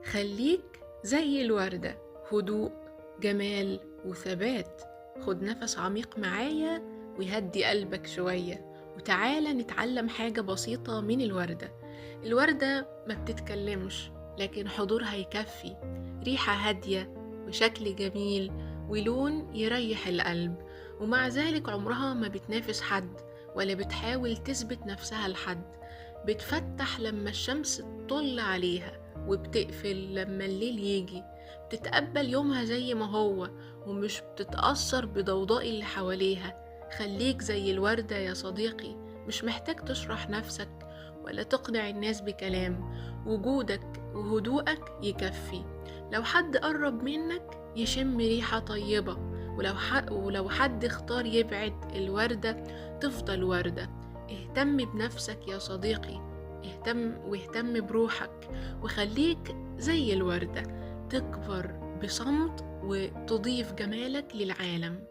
خليك زي الوردة، هدوء، جمال وثبات. خد نفس عميق معايا ويهدي قلبك شوية، وتعالى نتعلم حاجة بسيطة من الوردة. الوردة ما بتتكلمش، لكن حضورها يكفي. ريحة هادية وشكل جميل ولون يريح القلب، ومع ذلك عمرها ما بتنافس حد ولا بتحاول تثبت نفسها لحد. بتفتح لما الشمس تطل عليها وبتقفل لما الليل يجي. بتتقبل يومها زي ما هو ومش بتتأثر بضوضاء اللي حواليها. خليك زي الوردة يا صديقي، مش محتاج تشرح نفسك ولا تقنع الناس بكلام. وجودك وهدوءك يكفي. لو حد قرب منك يشم ريحة طيبة، ولو حد اختار يبعد، الوردة تفضل وردة. اهتم بنفسك يا صديقي، واهتم بروحك، وخليك زي الوردة، تكبر بصمت وتضيف جمالك للعالم.